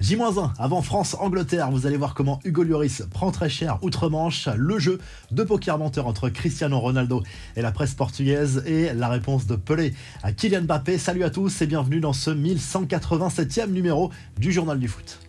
J-1 avant France-Angleterre, vous allez voir comment Hugo Lloris prend très cher outre-Manche, le jeu de poker menteur entre Cristiano Ronaldo et la presse portugaise et la réponse de Pelé à Kylian Mbappé. Salut à tous et bienvenue dans ce 1187e numéro du Journal du Foot.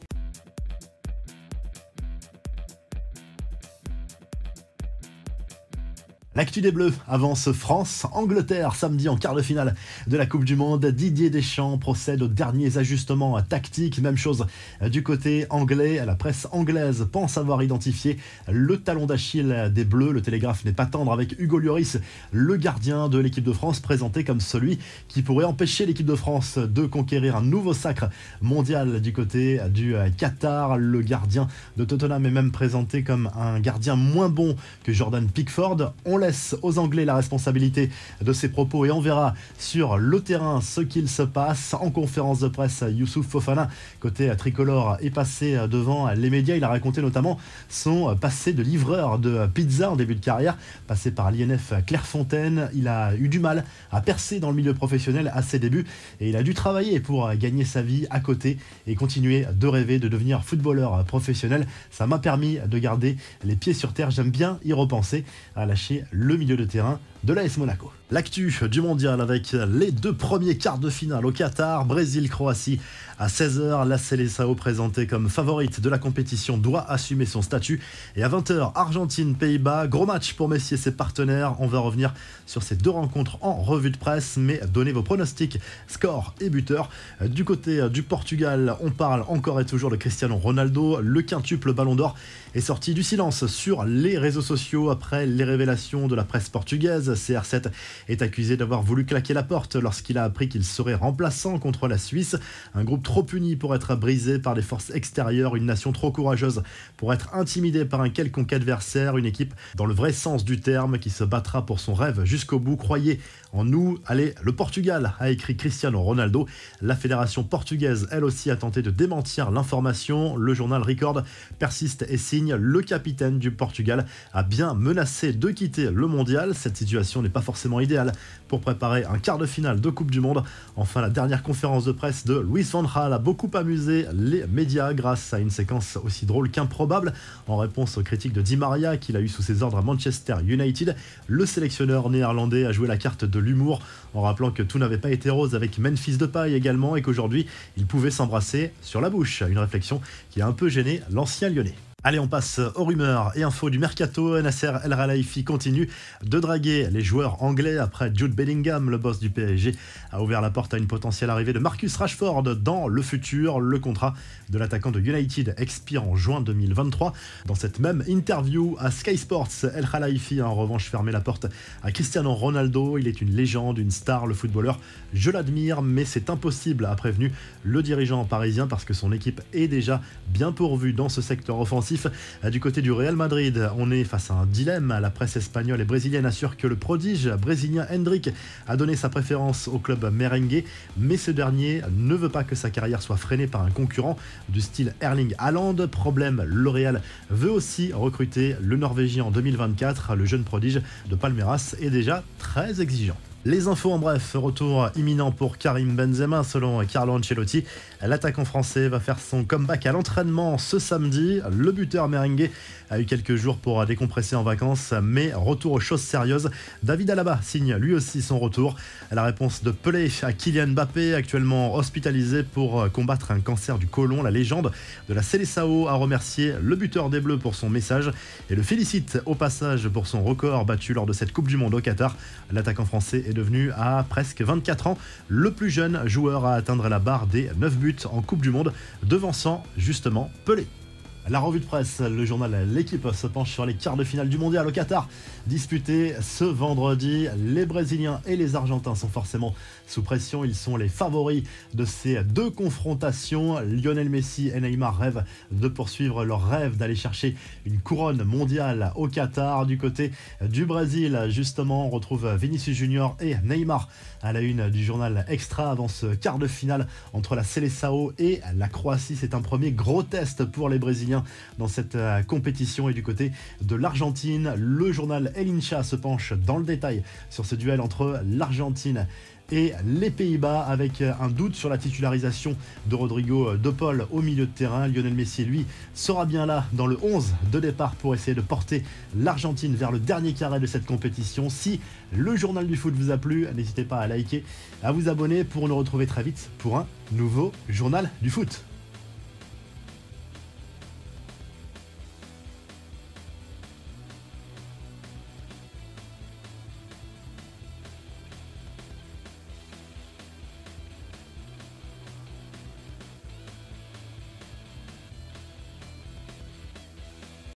L'actu des Bleus avance France-Angleterre samedi en quart de finale de la Coupe du Monde. Didier Deschamps procède aux derniers ajustements tactiques. Même chose du côté anglais. La presse anglaise pense avoir identifié le talon d'Achille des Bleus. Le Télégraphe n'est pas tendre avec Hugo Lloris, le gardien de l'équipe de France, présenté comme celui qui pourrait empêcher l'équipe de France de conquérir un nouveau sacre mondial du côté du Qatar. Le gardien de Tottenham est même présenté comme un gardien moins bon que Jordan Pickford. On laisse aux Anglais la responsabilité de ses propos et on verra sur le terrain ce qu'il se passe. En conférence de presse, Youssouf Fofana, côté tricolore, est passé devant les médias. Il a raconté notamment son passé de livreur de pizza en début de carrière, passé par l'INF Clairefontaine. Il a eu du mal à percer dans le milieu professionnel à ses débuts et il a dû travailler pour gagner sa vie à côté et continuer de rêver de devenir footballeur professionnel. Ça m'a permis de garder les pieds sur terre. J'aime bien y repenser, à lâcher le milieu de terrain de l'AS Monaco. L'actu du mondial avec les deux premiers quarts de finale au Qatar, Brésil-Croatie à 16h. La Seleção, présentée comme favorite de la compétition, doit assumer son statut. Et à 20h, Argentine-Pays-Bas, gros match pour Messi et ses partenaires. On va revenir sur ces deux rencontres en revue de presse, mais donnez vos pronostics, scores et buteurs. Du côté du Portugal, on parle encore et toujours de Cristiano Ronaldo. Le quintuple Ballon d'Or est sorti du silence sur les réseaux sociaux après les révélations de la presse portugaise. CR7 est accusé d'avoir voulu claquer la porte lorsqu'il a appris qu'il serait remplaçant contre la Suisse. Un groupe trop uni pour être brisé par des forces extérieures, une nation trop courageuse pour être intimidée par un quelconque adversaire, une équipe dans le vrai sens du terme qui se battra pour son rêve jusqu'au bout. Croyez en nous. Allez, le Portugal, a écrit Cristiano Ronaldo. La fédération portugaise, elle aussi, a tenté de démentir l'information. Le journal Record persiste et signe: le capitaine du Portugal a bien menacé de quitter le mondial. Cette situation n'est pas forcément idéale pour préparer un quart de finale de Coupe du Monde. Enfin, la dernière conférence de presse de Luis van Gaal a beaucoup amusé les médias grâce à une séquence aussi drôle qu'improbable. En réponse aux critiques de Di Maria qu'il a eu sous ses ordres à Manchester United, le sélectionneur néerlandais a joué la carte de l'humour en rappelant que tout n'avait pas été rose avec Memphis Depay également et qu'aujourd'hui il pouvait s'embrasser sur la bouche. Une réflexion qui a un peu gêné l'ancien lyonnais. Allez, on passe aux rumeurs et infos du mercato. Nasser El Khelaifi continue de draguer les joueurs anglais après Jude Bellingham. Le boss du PSG a ouvert la porte à une potentielle arrivée de Marcus Rashford dans le futur. Le contrat de l'attaquant de United expire en juin 2023. Dans cette même interview à Sky Sports, El Khelaifi a en revanche fermé la porte à Cristiano Ronaldo. Il est une légende, une star, le footballeur. Je l'admire, mais c'est impossible, a prévenu le dirigeant parisien, parce que son équipe est déjà bien pourvue dans ce secteur offensif. Du côté du Real Madrid, on est face à un dilemme. La presse espagnole et brésilienne assure que le prodige brésilien Endrick a donné sa préférence au club merengue, mais ce dernier ne veut pas que sa carrière soit freinée par un concurrent du style Erling Haaland. Problème, le Real veut aussi recruter le Norvégien en 2024. Le jeune prodige de Palmeiras est déjà très exigeant. Les infos en bref, retour imminent pour Karim Benzema. Selon Carlo Ancelotti, l'attaquant français va faire son comeback à l'entraînement ce samedi. Le buteur merengue a eu quelques jours pour décompresser en vacances, mais retour aux choses sérieuses. David Alaba signe lui aussi son retour. La réponse de Pelé à Kylian Mbappé, actuellement hospitalisé pour combattre un cancer du côlon. La légende de la Seleção a remercié le buteur des Bleus pour son message et le félicite au passage pour son record battu lors de cette Coupe du Monde au Qatar. L'attaquant français est devenu à presque 24 ans le plus jeune joueur à atteindre la barre des 9 buts en Coupe du Monde, devançant justement Pelé. La revue de presse, le journal L'Équipe se penche sur les quarts de finale du mondial au Qatar, disputés ce vendredi. Les Brésiliens et les Argentins sont forcément sous pression. Ils sont les favoris de ces deux confrontations. Lionel Messi et Neymar rêvent de poursuivre leur rêve d'aller chercher une couronne mondiale au Qatar. Du côté du Brésil, justement, on retrouve Vinicius Junior et Neymar à la une du journal Extra avant ce quart de finale entre la Seleção et la Croatie. C'est un premier gros test pour les Brésiliens dans cette compétition. Et du côté de l'Argentine, le journal El Hincha se penche dans le détail sur ce duel entre l'Argentine et les Pays-Bas avec un doute sur la titularisation de Rodrigo De Paul au milieu de terrain. Lionel Messi, lui, sera bien là dans le 11 de départ pour essayer de porter l'Argentine vers le dernier carré de cette compétition. Si le journal du foot vous a plu, n'hésitez pas à liker, à vous abonner pour nous retrouver très vite pour un nouveau journal du foot.